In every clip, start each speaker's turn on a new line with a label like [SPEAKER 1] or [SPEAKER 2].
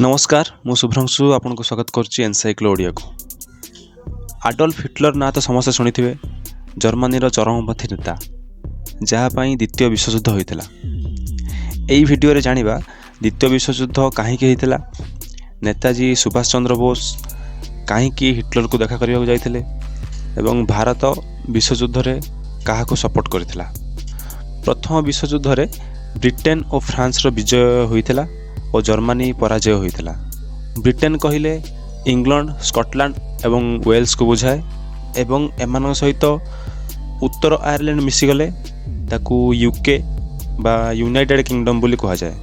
[SPEAKER 1] नमस्कार मु शुभ्रांशु आपन को स्वागत करछि एनसाइक्लोडिया को। आडल्फ हिटलर ना तो समस्त शुणी जर्मनी चरमपंथी नेता जहाँपाई द्वितीय विश्वयुद्ध होता। यही भिडियो रे जानिबा द्वितीय विश्वयुद्ध कहीं होता, नेताजी सुभाष चंद्र बोस कहीं हिटलर को देखा करने जाइथिले एवं भारत विश्वयुद्ध रे काहा को सपोर्ट करथिला। प्रथम विश्वयुद्ध रे ब्रिटेन और फ्रांस रो विजय होइथिला और जर्मनी पराजय होइथिला। ब्रिटेन कहिले इंग्लैंड, स्कॉटलैंड एवं वेल्स को बुझाए एवं एमान सहित उत्तर आयरलैंड मिसिगले ताकू यूके बा यूनाइटेड किंगडम बोली कहा जाए।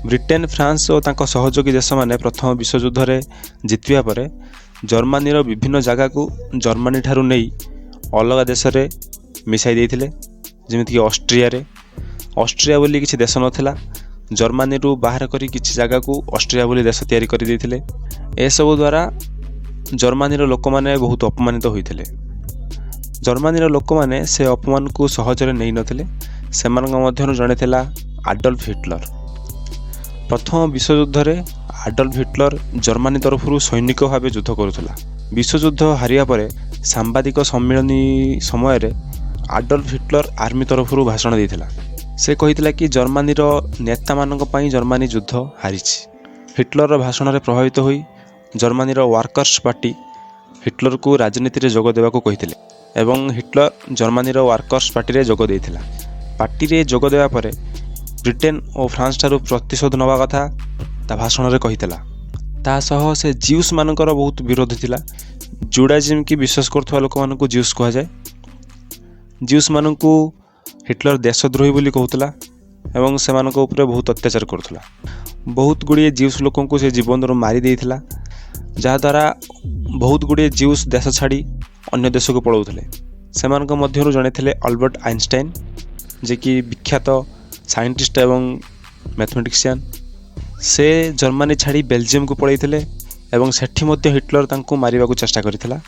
[SPEAKER 1] ब्रिटेन, फ्रांस और तांको सहयोगी देश माने प्रथम विश्वयुद्ध रे जितिया परे जर्मनी रो विभिन्न जगह को जर्मनी ठारू नहीं अलग देश रे मिसाई देइथिले। जेमिति कि ऑस्ट्रिया बोली किसी देश नथिला, जर्मनी रू बाहर करी किसी जगह को ऑस्ट्रिया बोली देश तैयारी करि देइथिले। ए सब द्वारा जर्मनी रो लोक माने बहुत अपमानित होइथिले। जर्मनी रो लोक माने से अपमान को सहजरे नै नथिले। सेमानक मध्यरु जणे थिला आडल्फ हिटलर। प्रथम विश्वयुद्ध रे आडल्फ हिटलर जर्मनी तरफरु सैनिक भाव युद्ध करुथिला। विश्वयुद्ध हारिया परे सांबादिक सम्मेलनी समय रे आडल्फ हिटलर आर्मी तरफरु भाषण देइथिला। से कहिथिला कि जर्मनी रो नेता मानक पई जर्मनी युद्ध हारिछि। हिटलर रो भाषण रे प्रभावित होई जर्मनी रो वर्कर्स पार्टी हिटलर को राजनीति रे जोग देबा को कहिथिले एवं हिटलर जर्मनी रो वर्कर्स पार्टी रे जोग देइथिला। पार्टी रे जोग देबा परे ब्रिटेन और फ्रांस ठारू प्रतिशोध नवा कथा ता भाषण रे कहिथिला। ता सह से ज्यूस मानकर बहुत विरोधी थिला। जुडाइज्म की विश्वास करथवा लोक मानकु ज्यूस कहा जाए। ज्यूस मानकु हिटलर देशद्रोही बोली कहूला एवं सेमानक उपरे बहुत अत्याचार करुला। बहुत गुड़िए ज्यूस लोकों को से जीवन रो मारी देइथिला, जहाँद्वारा बहुत गुड़िए ज्यूस देश छाड़ी अन्य देश को पलाउथिले। सेमानक मध्यरु जणे थिले अल्बर्ट आइंस्टाइन, जे कि विख्यात साइंटिस्ट एवं मैथमेटिशियन। से जर्मनी छाड़ी बेल्जियम को पळैथिले एवं सेठी मध्य हिटलर तांको मारिबा को चेष्टा करिथिला।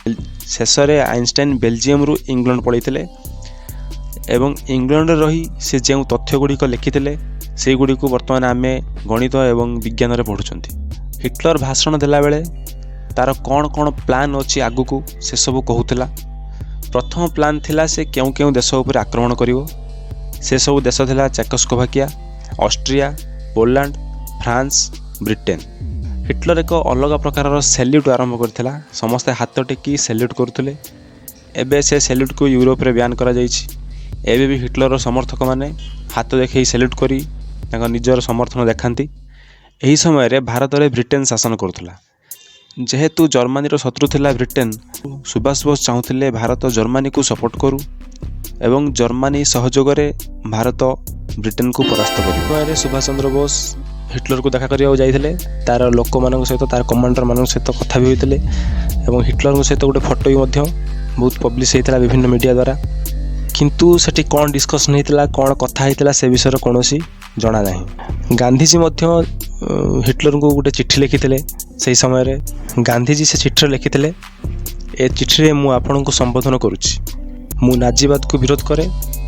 [SPEAKER 1] शेषरे आइंस्टाइन बेल्जियम रु इंग्लैंड पळैथिले एवं इंग्लैंड रही से जो तथ्य गुड़िक लिखिते से गुड़ी को बर्तमान आम गणित एवं विज्ञान रे पढ़ुचंती। हिटलर भाषण देला बेले तार कौन कौन प्लान अच्छी आगु को से सब कहूला। प्रथम प्लान थिला से क्यों क्यों देश उपर आक्रमण करिवो। से सब देश थिला Czechoslovakia, Austria, Poland, France, Britain. Hitler एक अलग प्रकार सैल्यूट आरंभ करथिला। समस्ते हाथ टेकी सैल्यूट करुथिले। एबे से सैल्यूट को यूरोप रे बैन करा जायछि। एबे भी हिटलर समर्थक माने हाथ देखै सैल्यूट करी तांका निजर समर्थन देखांती। एही समय रे भारत रे ब्रिटेन शासन करुथला। जेहेतु जर्मनी रो शत्रु थिला ब्रिटेन, सुभाष बोस चाहुथिले भारत जर्मनी को सपोर्ट करू एवं जर्मनी सहयोग रे भारत ब्रिटेन को परास्त करू। रे सुभाष चंद्र बोस हिटलर को देखा करिया जाइथिले। तार लोक मानक सहित तार कमांडर मानक सहित कथा भी होइथिले एवं हिटलर सहित गोटे फोटो भी मध्य बहुत पब्लिश होइथिला विभिन्न मीडिया द्वारा। किंतु सेठी कौन डिस्कसन होइथिला, कौन कथा होइथिला से विषय कोनोसी जणा नाही। गांधीजी मध्य हिटलर को गोटे चिट्ठी लिखिथिले। से समय रे गांधीजी से चिट्ठी लिखिथिले, ए चिट्ठी रे मु आपन को संबोधन करूछि। मु नाजीवाद को विरोध करे,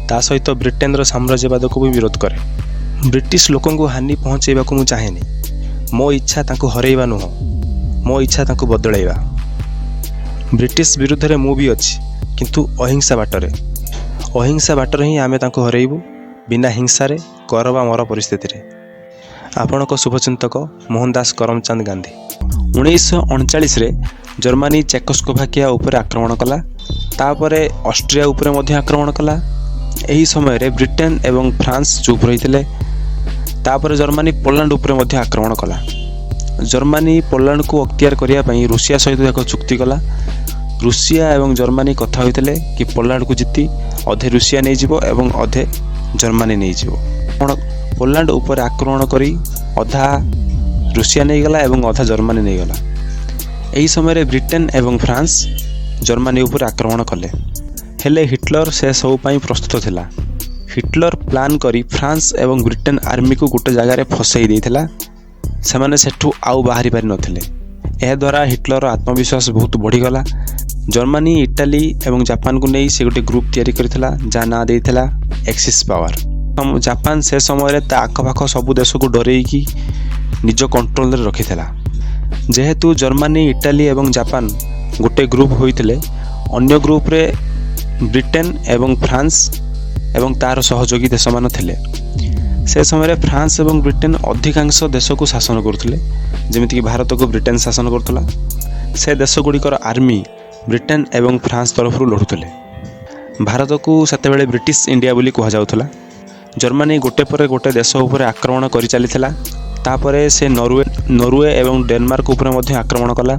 [SPEAKER 1] ता सहित ब्रिटेन रो साम्राज्यवाद को भी विरोध करे। ब्रिटिश लोकन को हानि पहुंचेबा को मु चाहेनी। मो इच्छा तांको हरेइबा नुह, मो इच्छा तांको बदलाइबा। ब्रिटिश विरुद्ध रे मु भी अछि, किंतु अहिंसा बाटरे। अहिंसा बाटर ही आमे तांको हरेइबु, बिना हिंसा रे कर बा मर परिस्थिति रे। आपणक शुभचिंतक मोहनदास करमचंद गांधी। 1939 रे जर्मनी चेकोस्लोवाकिया उपर आक्रमण कला, तापरे ऑस्ट्रिया उपर मध्य आक्रमण कला। एही समय रे ब्रिटेन एवं फ्रांस चुप रहिथिले। तापरे जर्मनी पोलैंड उपर मध्य आक्रमण कला। जर्मनी पोलैंड को अख्तियार करिया पई रूसिया सहित एक चुक्ति कला। रूसिया एवं जर्मनी कथा होइथिले कि पोलैंड को जीति अधे रूसिया नहीं जीवो एवं अधे जर्मनी नहीं जीवो। पोलैंड ऊपर आक्रमण करी अधा रूसिया नहीं गला एवं अधा जर्मनी नहीं गला। एही समय रे ब्रिटेन एवं फ्रांस जर्मनी ऊपर आक्रमण कले। हेले हिटलर से सब पई प्रस्तुत थिला। हिटलर प्लान करी फ्रांस एवं ब्रिटेन आर्मी को गोटे जगह रे फसई देइथिला। सेमाने सेठू आउ बाहरी पारि नथिले। एह द्वारा हिटलर आत्मविश्वास बहुत बढ़ी गला। जर्मनी, इटाली एवं जापान को नहीं से गोटे ग्रुप तैयारी करथिला, जा ना देइथिला एक्सिस पावर। जापान से समय ता आखपाख सबू देश को डरई ନିଜ କଣ୍ଟ୍ରୋଲରେ ରଖିଥିଲା। ଯେହେତୁ ଜର୍ମାନୀ, ଇଟାଲୀ ଏବଂ ଜାପାନ ଗୋଟିଏ ଗ୍ରୁପ ହୋଇଥିଲେ, ଅନ୍ୟ ଗ୍ରୁପରେ ବ୍ରିଟେନ ଏବଂ ଫ୍ରାନ୍ସ ଏବଂ ତାର ସହଯୋଗୀ ଦେଶମାନ ଥିଲେ। ସେ ସମୟରେ ଫ୍ରାନ୍ସ ଏବଂ ବ୍ରିଟେନ ଅଧିକାଂଶ ଦେଶକୁ ଶାସନ କରୁଥିଲେ, ଯେମିତିକି ଭାରତକୁ ବ୍ରିଟେନ ଶାସନ କରୁଥିଲା। ସେ ଦେଶଗୁଡ଼ିକର ଆର୍ମି ବ୍ରିଟେନ ଏବଂ ଫ୍ରାନ୍ସ ତରଫରୁ ଲଢ଼ୁଥିଲେ। ଭାରତକୁ ସେତେବେଳେ ବ୍ରିଟିଶ ଇଣ୍ଡିଆ ବୋଲି କୁହାଯାଉଥିଲା। ଜର୍ମାନୀ ଗୋଟେ ପରେ ଗୋଟେ ଦେଶ ଉପରେ ଆକ୍ରମଣ କରି ଚାଲିଥିଲା। ତାପରେ ସେ ନରୱେ ଏବଂ ଡେନମାର୍କ ଉପରେ ମଧ୍ୟ ଆକ୍ରମଣ କଲା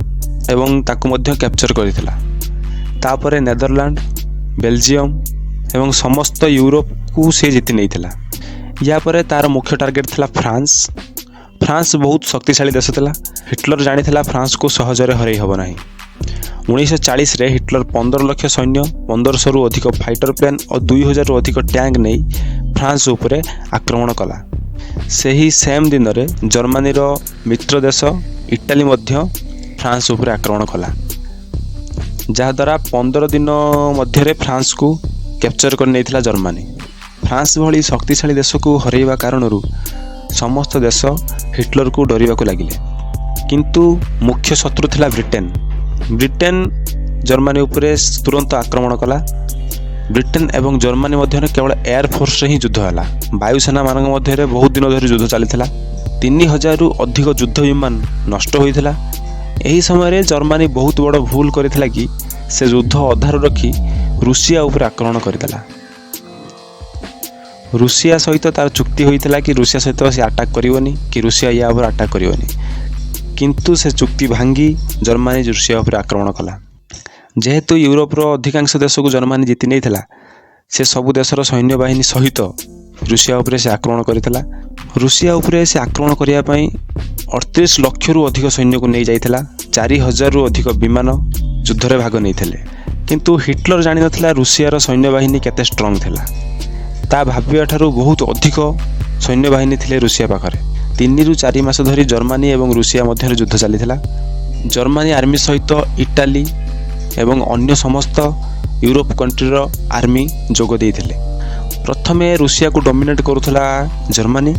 [SPEAKER 1] ଏବଂ ତାକୁ ମଧ୍ୟ କ୍ୟାପଚର କରିଥିଲା। ତାପରେ ନେଦରଲ୍ୟାଣ୍ଡ, ବେଲଜିୟମ ଏବଂ ସମସ୍ତ ୟୁରୋପକୁ ସେ ଜିତି ନେଇଥିଲା। ୟା ପରେ ତାର ମୁଖ୍ୟ ଟାର୍ଗେଟ ଥିଲା ଫ୍ରାନ୍ସ। ଫ୍ରାନ୍ସ ବହୁତ ଶକ୍ତିଶାଳୀ ଦେଶ ଥିଲା। ହିଟଲର ଜାଣିଥିଲା ଫ୍ରାନ୍ସକୁ ସହଜରେ ହରାଇ ହେବ ନାହିଁ। 1940ରେ ହିଟଲର 15 ଲକ୍ଷ ସୈନ୍ୟ, 1500ରୁ ଅଧିକ ଫାଇଟର ପ୍ଲେନ୍ ଓ 2000ରୁ ଅଧିକ ଟ୍ୟାଙ୍କ ନେଇ ଫ୍ରାନ୍ସ ଉପରେ ଆକ୍ରମଣ କଲା। ସେହି ସେମ୍ ଦିନରେ ଜର୍ମାନୀର ମିତ୍ର ଦେଶ ଇଟାଲୀ ମଧ୍ୟ ଫ୍ରାନ୍ସ ଉପରେ ଆକ୍ରମଣ କଲା, ଯାହାଦ୍ୱାରା 15 ଦିନ ମଧ୍ୟରେ ଫ୍ରାନ୍ସକୁ କ୍ୟାପଚର କରି ନେଇଥିଲା ଜର୍ମାନୀ। ଫ୍ରାନ୍ସ ଭଳି ଶକ୍ତିଶାଳୀ ଦେଶକୁ ହରାଇବା କାରଣରୁ ସମସ୍ତ ଦେଶ ହିଟଲରକୁ ଡରିବାକୁ ଲାଗିଲେ। କିନ୍ତୁ ମୁଖ୍ୟ ଶତ୍ରୁ ଥିଲା ବ୍ରିଟେନ। ବ୍ରିଟେନ ଜର୍ମାନୀ ଉପରେ ତୁରନ୍ତ ଆକ୍ରମଣ କଲା। ବ୍ରିଟେନ ଏବଂ ଜର୍ମାନୀ ମଧ୍ୟରେ କେବଳ ଏୟାରଫୋର୍ସରେ ହିଁ ଯୁଦ୍ଧ ହେଲା। ବାୟୁସେନାମାନଙ୍କ ମଧ୍ୟରେ ବହୁତ ଦିନ ଧରି ଯୁଦ୍ଧ ଚାଲିଥିଲା। 3000ରୁ ଅଧିକ ଯୁଦ୍ଧ ବିମାନ ନଷ୍ଟ ହୋଇଥିଲା। ଏହି ସମୟରେ ଜର୍ମାନୀ ବହୁତ ବଡ଼ ଭୁଲ କରିଥିଲା କି ସେ ଯୁଦ୍ଧ ଅଧାରୁ ରଖି ରୁଷିଆ ଉପରେ ଆକ୍ରମଣ କରିଦେଲା। ରୁଷିଆ ସହିତ ତାର ଚୁକ୍ତି ହୋଇଥିଲା କି ରୁଷିଆ ସହିତ ସେ ଆଟାକ୍ କରିବନି କି ରୁଷିଆ ୟା ଉପରେ ଆଟାକ୍ କରିବନି। କିନ୍ତୁ ସେ ଚୁକ୍ତି ଭାଙ୍ଗି ଜର୍ମାନୀ ରୁଷିଆ ଉପରେ ଆକ୍ରମଣ କଲା। ଯେହେତୁ ୟୁରୋପର ଅଧିକାଂଶ ଦେଶକୁ ଜର୍ମାନୀ ଜିତି ନେଇଥିଲା, ସେ ସବୁ ଦେଶର ସୈନ୍ୟବାହିନୀ ସହିତ ରୁଷିଆ ଉପରେ ସେ ଆକ୍ରମଣ କରିଥିଲା। ରୁଷିଆ ଉପରେ ସେ ଆକ୍ରମଣ କରିବା ପାଇଁ 38 ଲକ୍ଷରୁ ଅଧିକ ସୈନ୍ୟକୁ ନେଇଯାଇଥିଲା। 4000ରୁ ଅଧିକ ବିମାନ ଯୁଦ୍ଧରେ ଭାଗ ନେଇଥିଲେ। କିନ୍ତୁ ହିଟଲର ଜାଣିନଥିଲା ରୁଷିଆର ସୈନ୍ୟବାହିନୀ କେତେ ଷ୍ଟ୍ରଙ୍ଗ ଥିଲା। ତା ଭାବିବା ଠାରୁ ବହୁତ ଅଧିକ ସୈନ୍ୟବାହିନୀ ଥିଲେ ରୁଷିଆ ପାଖରେ। 3ରୁ 4 ମାସ ଧରି ଜର୍ମାନୀ ଏବଂ ରୁଷିଆ ମଧ୍ୟରେ ଯୁଦ୍ଧ ଚାଲିଥିଲା। ଜର୍ମାନୀ ଆର୍ମି ସହିତ ଇଟାଲୀ ଏବଂ ଅନ୍ୟ ସମସ୍ତ ୟୁରୋପ କଣ୍ଟ୍ରିର ଆର୍ମି ଯୋଗ ଦେଇଥିଲେ। ପ୍ରଥମେ ରୁଷିଆକୁ ଡୋମିନେଟ୍ କରୁଥିଲା ଜର୍ମାନୀ।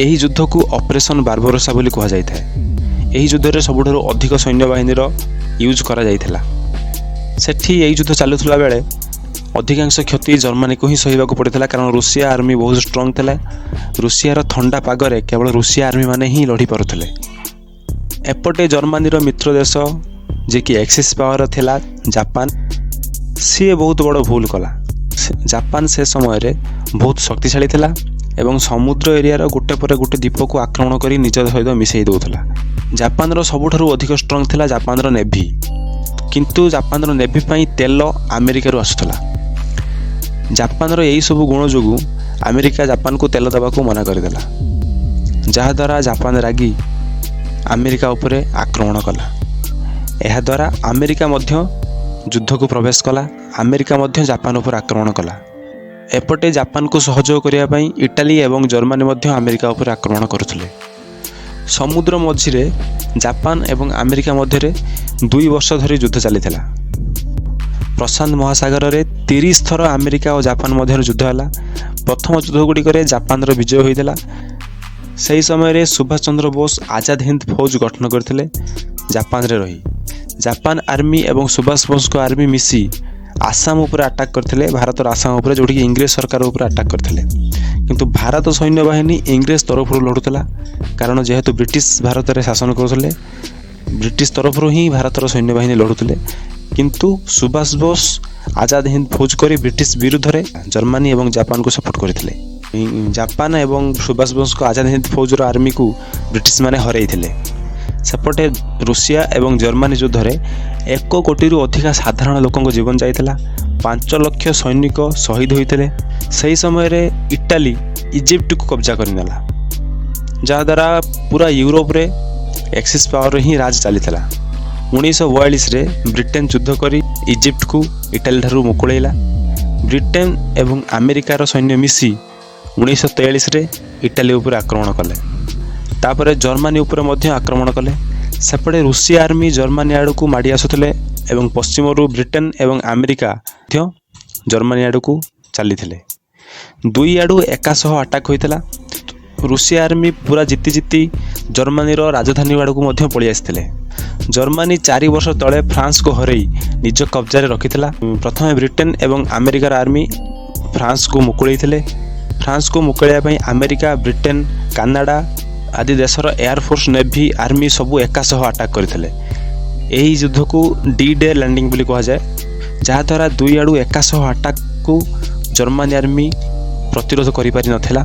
[SPEAKER 1] ଏହି ଯୁଦ୍ଧକୁ ଅପରେସନ୍ ବାର୍ବରୋସା ବୋଲି କୁହାଯାଇଥାଏ। ଏହି ଯୁଦ୍ଧରେ ସବୁଠାରୁ ଅଧିକ ସୈନ୍ୟବାହିନୀର ୟୁଜ୍ କରାଯାଇଥିଲା। ସେଠି ଏହି ଯୁଦ୍ଧ ଚାଲୁଥିଲା ବେଳେ ଅଧିକାଂଶ କ୍ଷତି ଜର୍ମାନୀକୁ ହିଁ ସହିବାକୁ ପଡ଼ିଥିଲା, କାରଣ ରୁଷିଆ ଆର୍ମି ବହୁତ ଷ୍ଟ୍ରଙ୍ଗ ଥିଲା। ରୁଷିଆର ଥଣ୍ଡା ପାଗରେ କେବଳ ରୁଷିଆ ଆର୍ମିମାନେ ହିଁ ଲଢ଼ି ପାରୁଥିଲେ। ଏପଟେ ଜର୍ମାନୀର ମିତ୍ର ଦେଶ ଯିଏକି ଏକ୍ସିସ୍ ପାୱାର ଥିଲା ଜାପାନ, ସିଏ ବହୁତ ବଡ଼ ଭୁଲ କଲା। ଜାପାନ ସେ ସମୟରେ ବହୁତ ଶକ୍ତିଶାଳୀ ଥିଲା ଏବଂ ସମୁଦ୍ର ଏରିଆର ଗୋଟେ ପରେ ଗୋଟେ ଦ୍ୱୀପକୁ ଆକ୍ରମଣ କରି ନିଜ ସହିତ ମିଶାଇ ଦେଉଥିଲା। ଜାପାନର ସବୁଠାରୁ ଅଧିକ ଷ୍ଟ୍ରଙ୍ଗ ଥିଲା ଜାପାନର ନେଭି। କିନ୍ତୁ ଜାପାନର ନେଭି ପାଇଁ ତେଲ ଆମେରିକାରୁ ଆସୁଥିଲା। ଜାପାନର ଏହିସବୁ ଗୁଣ ଯୋଗୁଁ ଆମେରିକା ଜାପାନକୁ ତେଲ ଦେବାକୁ ମନା କରିଦେଲା, ଯାହାଦ୍ୱାରା ଜାପାନ ରାଗି ଆମେରିକା ଉପରେ ଆକ୍ରମଣ କଲା। ଏହାଦ୍ୱାରା ଆମେରିକା ମଧ୍ୟ ଯୁଦ୍ଧକୁ ପ୍ରବେଶ କଲା। ଆମେରିକା ମଧ୍ୟ ଜାପାନ ଉପରେ ଆକ୍ରମଣ କଲା। ଏପଟେ ଜାପାନକୁ ସହଯୋଗ କରିବା ପାଇଁ ଇଟାଲୀ ଏବଂ ଜର୍ମାନୀ ମଧ୍ୟ ଆମେରିକା ଉପରେ ଆକ୍ରମଣ କରୁଥିଲେ। ସମୁଦ୍ର ମଝିରେ ଜାପାନ ଏବଂ ଆମେରିକା ମଧ୍ୟରେ 2 ବର୍ଷ ଧରି ଯୁଦ୍ଧ ଚାଲିଥିଲା। ପ୍ରଶାନ୍ତ ମହାସାଗରରେ 30 ଥର ଆମେରିକା ଓ ଜାପାନ ମଧ୍ୟରେ ଯୁଦ୍ଧ ହେଲା। ପ୍ରଥମ ଯୁଦ୍ଧଗୁଡ଼ିକରେ ଜାପାନର ବିଜୟ ହୋଇଥିଲା। ସେହି ସମୟରେ ସୁଭାଷ ଚନ୍ଦ୍ର ବୋଷ ଆଜାଦ ହିନ୍ଦ ଫୌଜ ଗଠନ କରିଥିଲେ ଜାପାନରେ ରହି। ଜାପାନ ଆର୍ମି ଏବଂ ସୁଭାଷ ବୋଷଙ୍କ ଆର୍ମି ମିଶି ଆସାମ ଉପରେ ଆଟାକ୍ କରିଥିଲେ, ଭାରତର ଆସାମ ଉପରେ, ଯେଉଁଠିକି ଇଂରେଜ ସରକାର ଉପରେ ଆଟାକ୍ କରିଥିଲେ। କିନ୍ତୁ ଭାରତ ସୈନ୍ୟବାହିନୀ ଇଂରେଜ ତରଫରୁ ଲଢ଼ୁଥିଲା, କାରଣ ଯେହେତୁ ବ୍ରିଟିଶ ଭାରତରେ ଶାସନ କରୁଥିଲେ, ବ୍ରିଟିଶ ତରଫରୁ ହିଁ ଭାରତର ସୈନ୍ୟବାହିନୀ ଲଢ଼ୁଥିଲେ। କିନ୍ତୁ ସୁଭାଷ ବୋଷ ଆଜାଦ ହିନ୍ଦ ଫୌଜ କରି ବ୍ରିଟିଶ ବିରୁଦ୍ଧରେ ଜର୍ମାନୀ ଏବଂ ଜାପାନକୁ ସପୋର୍ଟ କରିଥିଲେ। ଜାପାନ ଏବଂ ସୁଭାଷ ବୋଷଙ୍କ ଆଜାଦ ହିନ୍ଦ ଫୌଜର ଆର୍ମିକୁ ବ୍ରିଟିଶମାନେ ହରାଇଥିଲେ। ସେପଟେ ରୁଷିଆ ଏବଂ ଜର୍ମାନୀ ଯୁଦ୍ଧରେ 1 କୋଟିରୁ ଅଧିକା ସାଧାରଣ ଲୋକଙ୍କ ଜୀବନ ଯାଇଥିଲା। 5 ଲକ୍ଷ ସୈନିକ ଶହୀଦ ହୋଇଥିଲେ। ସେହି ସମୟରେ ଇଟାଲୀ ଇଜିପ୍ଟକୁ କବ୍ଜା କରିନେଲା, ଯାହାଦ୍ୱାରା ପୁରା ୟୁରୋପରେ ଏକ୍ସିସ୍ ପାୱାର ହିଁ ରାଜ ଚାଲିଥିଲା। 1942ରେ ବ୍ରିଟେନ ଯୁଦ୍ଧ କରି ଇଜିପ୍ଟକୁ ଇଟାଲୀ ଠାରୁ ମୁକୁଳେଇଲା। ବ୍ରିଟେନ ଏବଂ ଆମେରିକାର ସୈନ୍ୟ ମିଶି 1943ରେ ଇଟାଲୀ ଉପରେ ଆକ୍ରମଣ କଲେ। ତାପରେ ଜର୍ମାନୀ ଉପରେ ମଧ୍ୟ ଆକ୍ରମଣ କଲେ। ସେପଟେ ରୁଷିଆ ଆର୍ମି ଜର୍ମାନୀ ଆଡ଼କୁ ମାଡ଼ି ଆସୁଥିଲେ ଏବଂ ପଶ୍ଚିମରୁ ବ୍ରିଟେନ ଏବଂ ଆମେରିକା ମଧ୍ୟ ଜର୍ମାନୀ ଆଡ଼କୁ ଚାଲିଥିଲେ। 2 ଆଡ଼ୁ ଏକା ସହ ଆଟାକ୍ ହୋଇଥିଲା। ରୁଷିଆ ଆର୍ମି पूरा जीति जीति जर्मनीर राजधानी आड़क पलि आसते। जर्मनी 4 वर्ष तले फ्रांस को हरई निज कब्जा रखिथिला। प्रथम ब्रिटेन एवं अमेरिकार आर्मी फ्रांस को मुकुलैथिले। फ्रांस को मुकुलैया अमेरिका, ब्रिटेन, कनाडा आदि देशर एयरफोर्स, नेवी, आर्मी सबू एकासह अटैक करथिले। एही युद्ध को डी डे लैंडिंग बोली कहा जाए, जहाद्वारा दुई आड़ू एकासह अटैक को जर्मनी आर्मी प्रतिरोध करि पारि नथिला।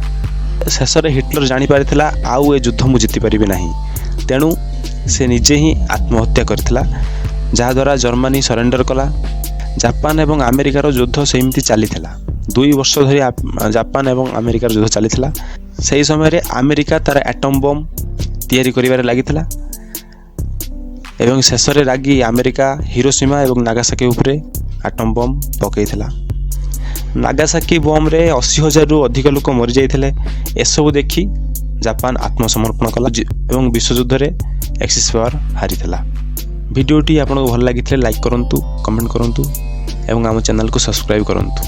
[SPEAKER 1] शेष में हिटलर जानीपारा आउ ए युद्ध मु जीति पारि नहीं, तेणु से निजे ही आत्महत्या करथिला, जहाद्वारा जर्मनी सरेंडर कला। जापान एवं अमेरिकार युद्ध सेमती चलीथिला। 2 वर्ष धरी जापान एवं अमेरिकार युद्ध चलीथिला। सही समय अमेरिका तार एटम बम तैयारी करिबारे लागिथिला एवं शेष में रागी अमेरिका हिरोशिमा एवं नागासाकी उपरे एटम बम पकईथिला। नागासाकी बम रे 80,000 रु अधिक लोक मरी जाइथिले। एसबू देखि जापान आत्मसमर्पण कला एवं विश्वयुद्ध रे एक्सिस पावर हारिथिला। वीडियोटी आपको भल लगी लाइक करंतु, कमेंट करंतु एवं आम चैनल को सब्सक्राइब करंतु।